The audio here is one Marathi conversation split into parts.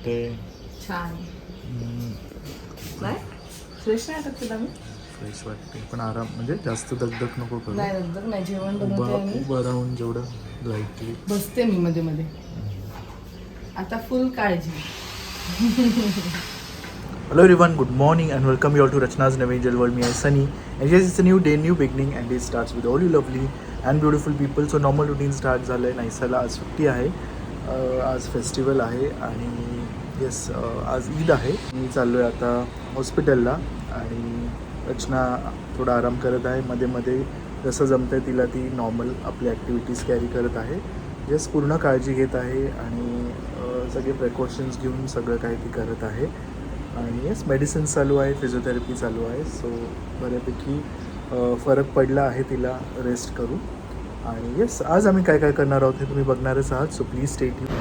वाटतंय. छान नाही फ्रेश नाही वाटत तुला मी फ्रेश वाटते पण आराम म्हणजे जास्त दगदग नको करू. नाही नंतर नाही जेवण बनवते आणि उभं राहून जेवढं लाईटली बसते मी मध्ये मध्ये आता फुल काळजी. Hello everyone, good morning and welcome you all to Rachna's Nave Angel World. Me, I Sunny, and yes, it's a new day, new beginning, and it starts with all you lovely and beautiful people. So normal routine start झालं आहे. नाईसाला आज सुट्टी आहे, आज फेस्टिवल आहे आणि येस आज ईद आहे. मी चाललो आहे आता हॉस्पिटलला आणि रचना थोडा आराम करत आहे. मध्ये मध्ये जसं जमतं आहे तिला ती नॉर्मल आपली ॲक्टिव्हिटीज कॅरी करत आहे. येस पूर्ण काळजी घेत आहे आणि सगळे प्रिकॉशन्स घेऊन सगळं काही ती करत आहे. आणि येस मेडिसिन्स चालू आहे, फिजिओथेरपी चालू आहे. सो बऱ्यापैकी फरक पडला आहे तिला रेस्ट करू. आणि येस आज आम्ही काय काय करणार आहोत हे तुम्ही बघणारच आहात. So please stay tune.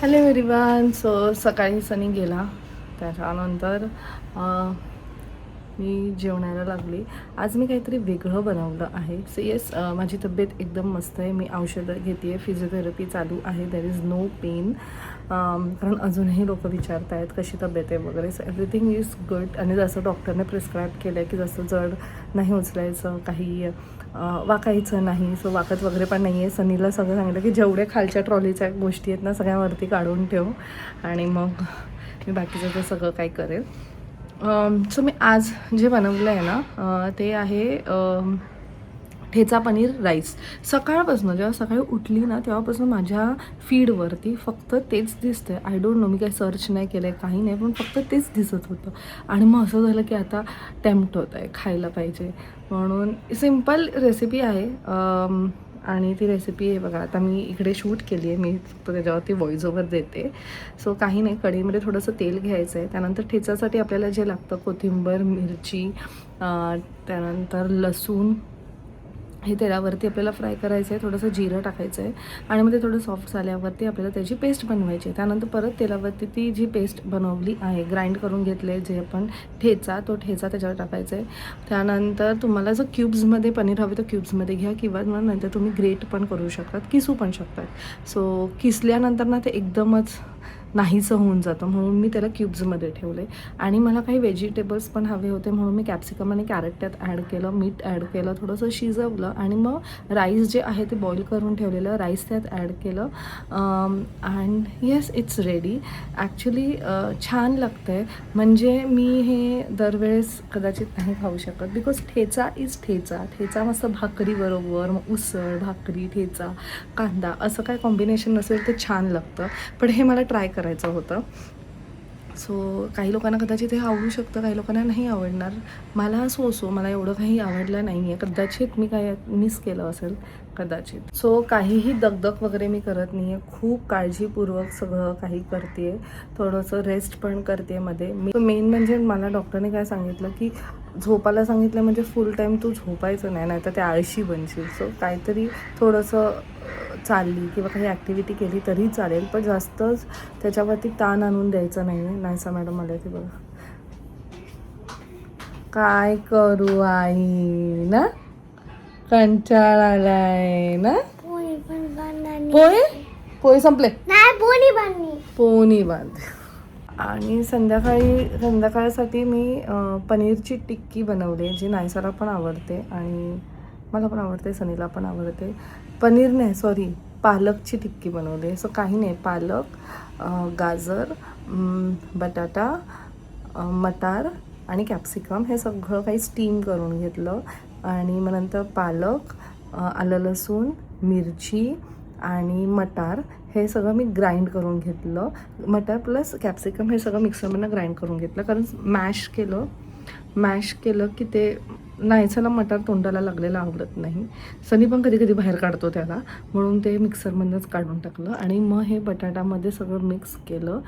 Hello everyone. So सकाळी सनी गेला त्याच्यानंतर मी जेवणाला लागली. आज मी काहीतरी वेगळं बनवलं आहे. सो येस माझी तब्येत एकदम मस्त आहे. मी औषधं घेते आहे, फिजिओथेरपी चालू आहे. There is no pain. कारण अजूनही लोक विचारत आहेत कशी तब्येत आहे वगैरे. So everything is good. आणि जसं डॉक्टरने प्रिस्क्राईब केलं आहे की जसं जड नाही उचलायचं, काही वाकायचं नाही. सो वाकत वगैरे पण नाही आहे. सनीला सगळं सांगितलं की जेवढे खालच्या ट्रॉलीच्या गोष्टी आहेत ना सगळ्यावरती काढून ठेव आणि मग मी बाकीचं ते सगळं काही करेल. सो मी आज जे बनवलं आहे ना ते आहे ठेचा पनीर राईस. सकाळपासून जेव्हा सकाळी उठली ना तेव्हापासून माझ्या फीडवरती फक्त तेच दिसतं. आय डोंट नो, मी काही सर्च नाही केलं आहे काही नाही, पण फक्त तेच दिसत होतं. आणि मग असं झालं की आता टेम्प्ट होत आहे, खायला पाहिजे. म्हणून सिम्पल रेसिपी आहे आणि ती रेसिपी आहे बघा. आता मी इकडे शूट केली आहे, मी फक्त त्याच्यावरती व्हॉईस ओव्हर देते. सो काही नाही, कढईमध्ये थोडंसं तेल घ्यायचं आहे. त्यानंतर ठेचासाठी आपल्याला जे लागतं कोथिंबीर, मिरची, त्यानंतर लसूण हे तेलावरती आपल्याला फ्राय करायचं आहे. थोडंसं जिरं टाकायचं आहे आणि मग ते थोडं सॉफ्ट झाल्यावरती आपल्याला त्याची पेस्ट बनवायची आहे. त्यानंतर परत तेलावरती ती जी पेस्ट बनवली आहे, ग्राइंड करून घेतले जे आपण ठेचा, तो ठेचा त्याच्यावर टाकायचा आहे. त्यानंतर तुम्हाला जर क्यूब्समध्ये पनीर हवे तर क्यूब्समध्ये घ्या किंवा मग नंतर तुम्ही ग्रेट पण करू शकतात, किसू पण शकतात. सो किसल्यानंतर ना ते एकदमच नाहीसं होऊन जातं, म्हणून मी त्याला क्यूब्समध्ये ठेवले. आणि मला काही व्हेजिटेबल्स पण हवे होते म्हणून मी कॅप्सिकम आणि कॅरेट त्यात ॲड केलं, मीठ ॲड केलं, थोडंसं शिजवलं आणि मग राईस जे आहे ते बॉईल करून ठेवलेलं राईस त्यात ॲड केलं. And yes it's ready. Actually छान लागतं आहे. म्हणजे मी हे दरवेळेस कदाचित नाही खाऊ शकत बिकॉज ठेचा इज ठेचा. ठेचा मस्त भाकरीबरोबर, मग उसळ, भाकरी, ठेचा, कांदा असं काय कॉम्बिनेशन नसेल तर छान लागतं. पण हे मला ट्राय करायचं होतं. सो काही लोकांना कदाचित हे आवडू शकतं, काही लोकांना नाही आवडणार. मला मला एवढं काही आवडलं नाही आहे. कदाचित मी काय मिस केलं असेल कदाचित. सो काहीही दगदग वगैरे मी करत नाही आहे. खूप काळजीपूर्वक सगळं काही करते आहे. थोडंसं रेस्ट पण करते मध्ये. मेन म्हणजे मला डॉक्टरने काय सांगितलं की झोपायला सांगितलं म्हणजे फुल टाईम तू झोपायचं नाही तर ते आळशी बनशील. सो काहीतरी थोडंसं चालली किंवा काही ॲक्टिव्हिटी केली तरी चालेल, पण जास्तच त्याच्यावरती ताण आणून द्यायचं नाही आहे. नाहीसा मॅडम आल्या ते बघा. काय करू आई ना, कंटाळा आलाय ना. पोळी संपले, पोनी बांध. आणि संध्याकाळसाठी मी पनीरची टिक्की बनवली जी नायसाला पण आवडते आणि मला पण आवडते, सनीला पण आवडते. पनीर नाही सॉरी पालकची टिक्की बनवली. असं काही नाही, पालक, गाजर, बटाटा, मटार आणि कॅप्सिकम हे सगळं काही स्टीम करून घेतलं. आणि मग नंतर पालक, आलं लसूण, मिरची आणि मटार हे सगळं मी ग्राइंड करून घेतलं. मटार प्लस कॅप्सिकम हे सगळं मिक्सरमधनं ग्राइंड करून घेतलं कारण मॅश केलं. मॅश केलं की ते नाहीचाला मटार तोंडाला लागलेला आवडत नाही. सनी पण कधी कधी बाहेर काढतो त्याला, म्हणून ते मिक्सरमधूनच काढून टाकलं आणि मग हे बटाटामध्ये सगळं मिक्स केलं.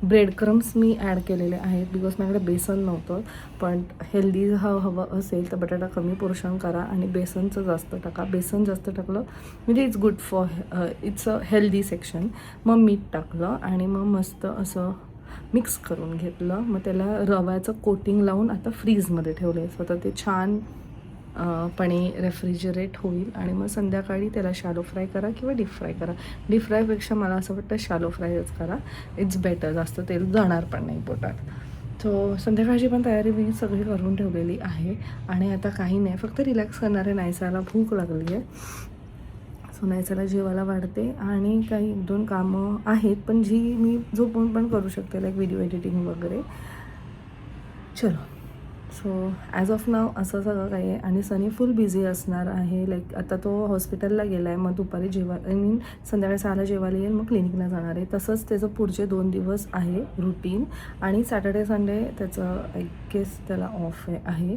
ब्रेड क्रम्स मी ॲड केलेले आहेत बिकॉज माझ्याकडे बेसन नव्हतं. पण हेल्दी हवं असेल तर बटाटा कमी पोर्शन करा आणि बेसनचं जास्त टाका. बेसन जास्त टाकलं म्हणजे it's good for it's a healthy section. मग मीठ टाकलं आणि मग मस्त असं मिक्स करून घेतलं. मग त्याला रव्याचं कोटिंग लावून आता फ्रीजमध्ये ठेवलं सो आता ते छान पणे रेफ्रिजरेट होईल आणि मग संध्याकाळी त्याला शॅलो फ्राय करा किंवा डीप फ्राय करा. डीप फ्रायपेक्षा मला असं वाटतं शॅलो फ्रायच करा, इट्स बेटर. जास्त तेल जाणार पण नाही पोटात. सो संध्याकाळची पण तयारी मी सगळी करून ठेवलेली आहे आणि आता काही नाही, फक्त रिलॅक्स करणार आहे. नाहीसाला भूक लागली आहे सो नाहीसाला जेवायला वाढते आणि काही 1-2 कामं आहेत पण जी मी झोपून पण करू शकते, लाईक व्हिडिओ एडिटिंग वगैरे. चलो, सो ॲज ऑफ नाव असं सगळं काही आहे आणि सनी फुल बिझी असणार आहे. लाईक आता तो हॉस्पिटलला गेला आहे, मग दुपारी संध्याकाळी 6ला जेवायला येईल, मग क्लिनिकला जाणार आहे. तसंच त्याचं पुढचे 2 दिवस आहे रुटीन आणि सॅटर्डे संडे त्याचं आय गेस त्याला ऑफ आहे.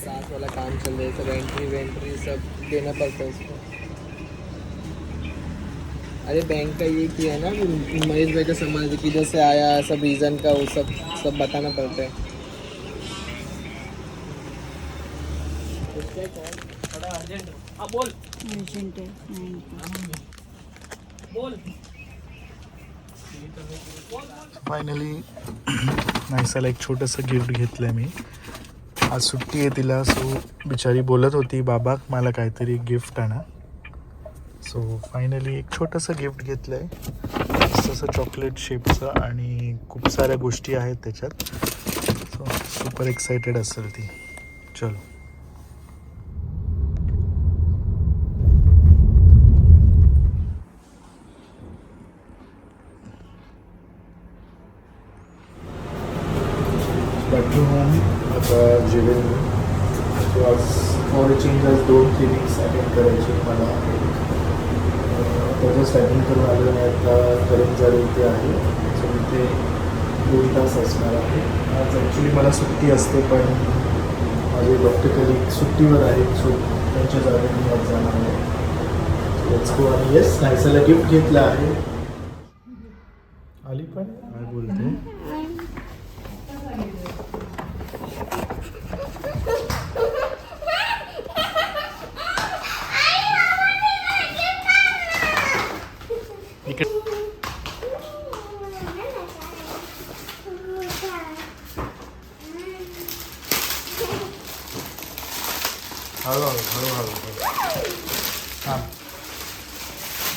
साथ वाला काम चल रहा है, सब एंट्री सब देना पड़ता है उसको. अरे बैंक का ये किया है ना, महेश भाई का संभाल किधर से आया, सब रीज़न का वो सब बताना पड़ता है. फायनली नाहीसाला एक छोटंसं गिफ्ट घेतलं आहे मी. आज सुट्टी आहे तिला, सो बिचारी बोलत होती बाबा मला काहीतरी गिफ्ट आणा. सो फायनली एक छोटंसं गिफ्ट घेतलं आहे, तसं चॉकलेट शेपचं आणि खूप साऱ्या गोष्टी आहेत त्याच्यात. सो सुपर एक्सायटेड असेल ती. चलो. बाथरूम आता जेवेल मी. सो आज फॉर चेंज आज 2 क्लिनिक्स अटेंड करायचे मला. त्याचं स्टॅटिंग करून आलं आणि आता करंजारी इथे आहे. सो इथे 2 तास असणार आहे. आज ॲक्च्युली मला सुट्टी असते पण माझे डॉक्टर कलिग सुट्टीवर आहेत, सो त्यांच्या जागी मी आज जाणार आहे. Let's go. आणि येस, नाहीसाला गिफ्ट घेतलं आहे. आली पण काय बोलते. हळूहळू हां,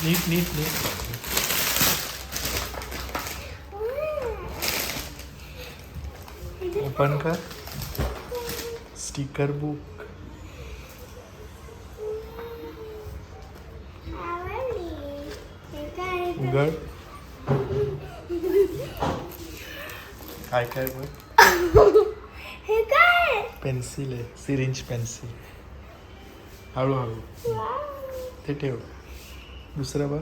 नीट ओपन कर. Sticker book. उघड. काय बघ. पेन्सिल आहे, सिरिंज पेन्सिल. हळूहळू ते ठेव. दुसरं बघ.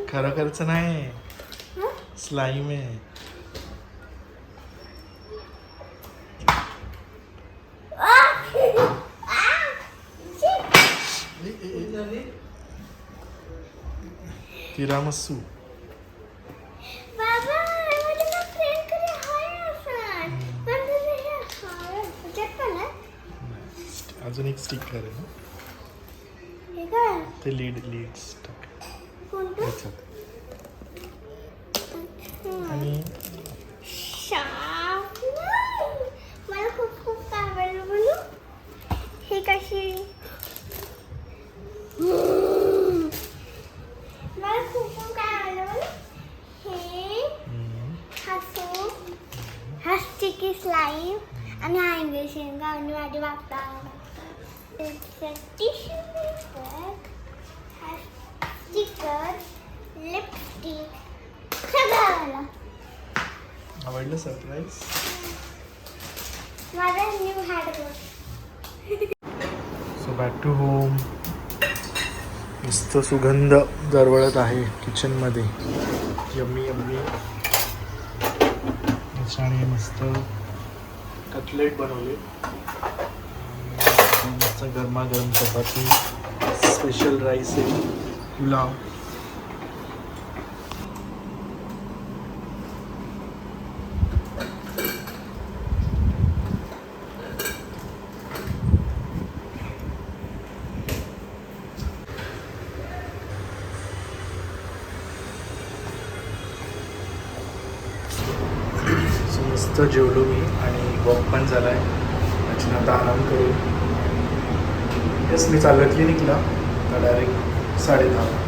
खरोखरचं नाही, स्लाईम आहे. तिरामसू. अजून एक स्टिकर आहे ना, ते लीड्स टाक आणि मला खूप आवडलं म्हणून हे कशी मला खूप काय आवडलं म्हणून हे हा स्टिकी स्लाईम आणि हा इंग्लिश शेंगा आणि माझे Bappa tissue paper, sticker, lipstick सगळं आलं. आवडलं सरप्राईज? माझा new hat. So back to home. मस्त सुगंध दरवळत आहे किचनमध्ये. Yummy yummy. छान मस्त कटलेट बनवले. मस्त गरमागरम चपाती, स्पेशल राईस आहे, पुलाव. मस्त जेवलो मी आणि वॉक पण झाला आहे. त्याच्यानं आता आराम करू. येस, मी चाललो क्लिनिकला. तर डायरेक्ट 10:30.